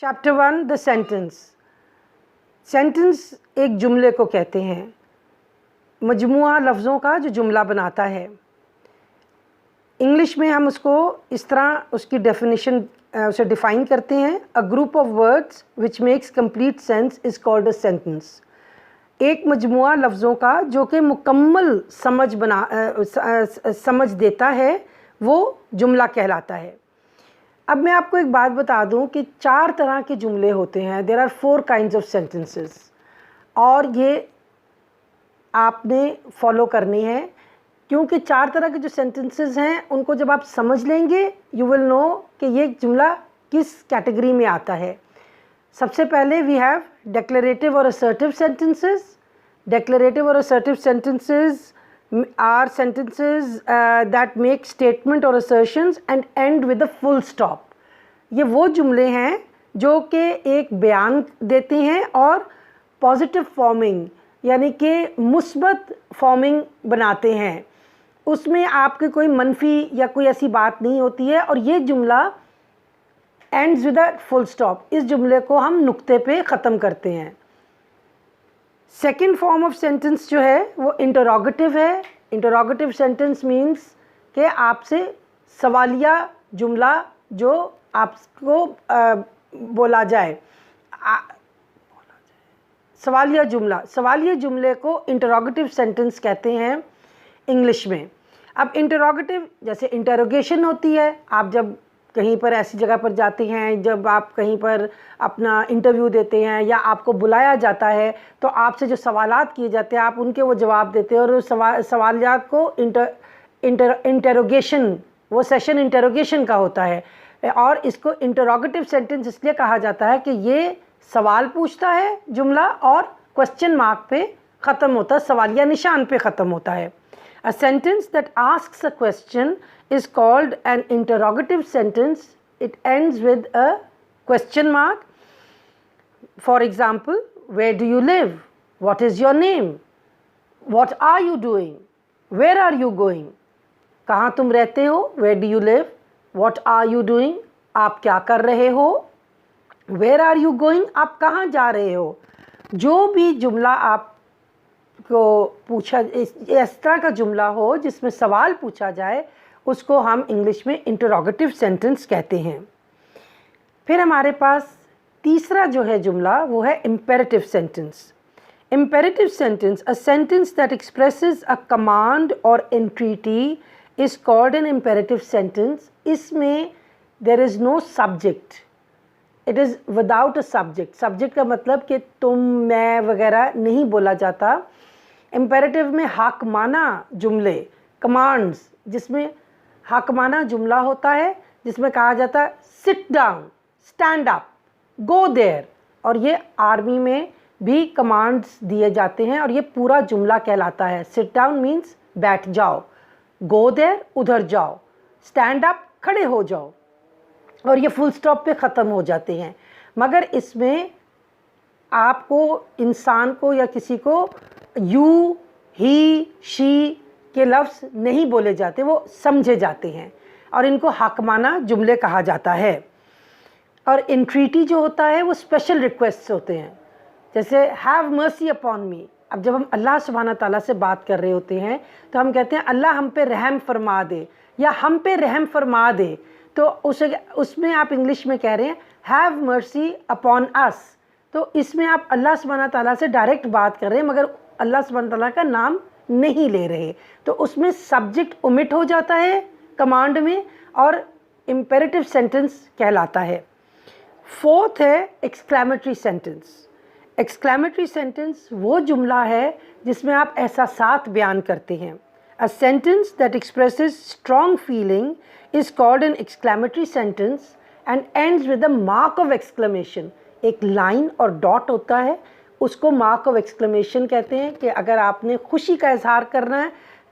Chapter 1 the sentence. Sentence एक जुमले को कहते हैं, मजमुआ लफ्ज़ों का जो जुमला बनाता है। इंग्लिश में हम उसको इस तरह उसकी डेफिनेशन उसे डिफ़ाइन करते हैं, a group of words which makes complete sense is called a sentence. एक मजमुआ लफ्ज़ों का जो कि मुकम्मल समझ देता है वो जुमला कहलाता है। अब मैं आपको एक बात बता दूं कि 4 तरह के जुमले होते हैं। There are 4 kinds of sentences और ये आपने फॉलो करनी है, क्योंकि 4 तरह के जो सेंटेंसेस हैं उनको जब आप समझ लेंगे यू विल नो कि ये जुमला किस कैटेगरी में आता है। सबसे पहले we have declarative or assertive sentences. Declarative or assertive sentences are sentences that make statement or assertions and end with a full stop. ये वो जुमले हैं जो कि एक बयान देते हैं और पॉजिटिव फॉर्मिंग यानी कि मुस्बत फॉर्मिंग बनाते हैं। उसमें आपके कोई मनफी या कोई ऐसी बात नहीं होती है और ये जुमला ends with a full stop. इस जुमले को हम नुक्ते पे ख़त्म करते हैं। सेकेंड फॉर्म ऑफ सेंटेंस जो है वो इंटरोगेटिव है। इंटरोगेटिव सेंटेंस मीन्स कि आपसे सवालिया जुमला जो आपको बोला जाए, सवालिया जुमले को इंटरोगेटिव सेंटेंस कहते हैं इंग्लिश में। अब इंटरोगेटिव जैसे इंटरोगेशन होती है, आप जब कहीं पर ऐसी जगह पर जाते हैं, जब आप कहीं पर अपना इंटरव्यू देते हैं या आपको बुलाया जाता है तो आपसे जो सवालात किए जाते हैं आप उनके वो जवाब देते हैं और सवालियात को इंटरोगेशन, वो सेशन इंटरोगेशन का होता है। और इसको इंटरोगेटिव सेंटेंस इसलिए कहा जाता है कि ये सवाल पूछता है जुमला और क्वेश्चन मार्क पे ख़त्म होता है, सवालिया निशान पे ख़त्म होता है। A sentence that asks a question is called an interrogative sentence. It ends with a question mark. For example, where do you live? What is your name? What are you doing? Where are you going? कहाँ तुम रहते हो? Where do you live? What are you doing? आप क्या कर रहे हो? Where are you going? आप कहाँ जा रहे हो? जो भी जुमला आप को पूछा, इस तरह का जुमला हो जिसमें सवाल पूछा जाए उसको हम इंग्लिश में इंटरोगेटिव सेंटेंस कहते हैं। फिर हमारे पास तीसरा जो है जुमला वो है imperative sentence. Imperative sentence, a sentence that expresses a command और entreaty is called an imperative sentence. इसमें there is no subject, it is without a subject. Subject का मतलब कि तुम मैं वगैरह नहीं बोला जाता। इम्पेरेटिव में हाकमाना जुमले, कमांड्स, जिसमें हाकमाना जुमला होता है जिसमें कहा जाता है sit down, stand up, go there, और ये आर्मी में भी कमांड्स दिए जाते हैं और ये पूरा जुमला कहलाता है। सिट डाउन मीन्स बैठ जाओ, गो देयर उधर जाओ, स्टैंड अप खड़े हो जाओ, और ये फुल स्टॉप पे ख़त्म हो जाते हैं। मगर इसमें आपको इंसान को या किसी को यू, ही, शी के लफ्ज़ नहीं बोले जाते, वो समझे जाते हैं और इनको हाकमाना जुमले कहा जाता है। और एंट्रीटी जो होता है वो स्पेशल रिक्वेस्ट होते हैं, जैसे हैव मर्सी अपॉन मी। अब जब हम अल्लाह सुब्हाना ताला से बात कर रहे होते हैं तो हम कहते हैं अल्लाह हम पे रहम फरमा दे या हम पे रहम फरमा दे, तो उसमें आप इंग्लिश में कह रहे हैं हैव मर्सी अपॉन अस। तो इसमें आप अल्लाह सुब्हाना ताला से डायरेक्ट बात कर रहे हैं मगर अल्लाह सुब्हाना ताला का नाम नहीं ले रहे, तो उसमें सब्जेक्ट ओमिट हो जाता है कमांड में और इम्पेरेटिव सेंटेंस कहलाता है। फोर्थ है एक्सक्लेमेटरी सेंटेंस। एक्सक्लेमेटरी सेंटेंस वो जुमला है जिसमें आप एहसासात बयान करते हैं। अ sentence that expresses strong feeling is called N exclamatory sentence and ends with the mark of exclamation. एक लाइन और डॉट होता है, उसको मार्क ऑफ एक्सक्लेमेशन कहते हैं। कि अगर आपने खुशी का इजहार करना है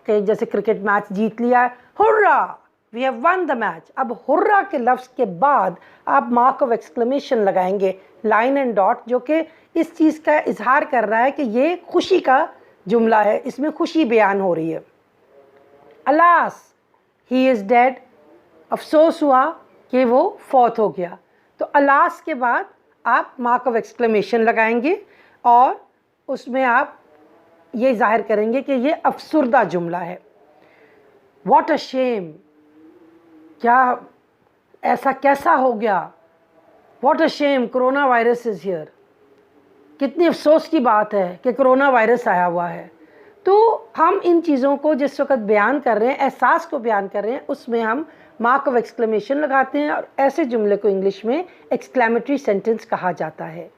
कि जैसे क्रिकेट मैच जीत लिया, hurrah we have won the match, अब हुर्रा के लफ्ज़ के बाद आप मार्क ऑफ एक्सक्लेमेशन लगाएंगे, लाइन एंड डॉट, जो कि इस चीज़ का इजहार कर रहा है कि ये खुशी का जुमला है, इसमें खुशी बयान हो रही है। अलास ही इज़ डेड, अफसोस हुआ कि वो फौत हो गया, तो अलास के बाद आप मार्क ऑफ एक्सक्लेमेशन लगाएंगे और उसमें आप ये जाहिर करेंगे कि ये अफसुर्दा जुमला है। व्हाट अ शेम, क्या ऐसा कैसा हो गया। What a shame corona virus is here, कितनी अफसोस की बात है कि कोरोना वायरस आया हुआ है। तो हम इन चीज़ों को जिस वक्त बयान कर रहे हैं, एहसास को बयान कर रहे हैं, उसमें हम मार्क ऑफ एक्सक्लेमेशन लगाते हैं और ऐसे जुमले को इंग्लिश में एक्सक्लेमेटरी सेंटेंस कहा जाता है।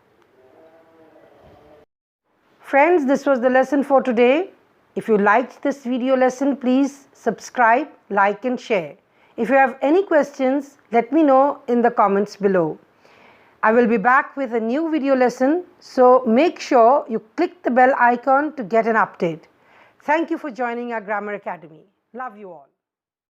Friends, this was the lesson for today. If you liked this video lesson, please subscribe, like and share. If you have any questions, let me know in the comments below. I will be back with a new video lesson, so make sure you click the bell icon to get an update. Thank you for joining our Grammar Academy. Love you all.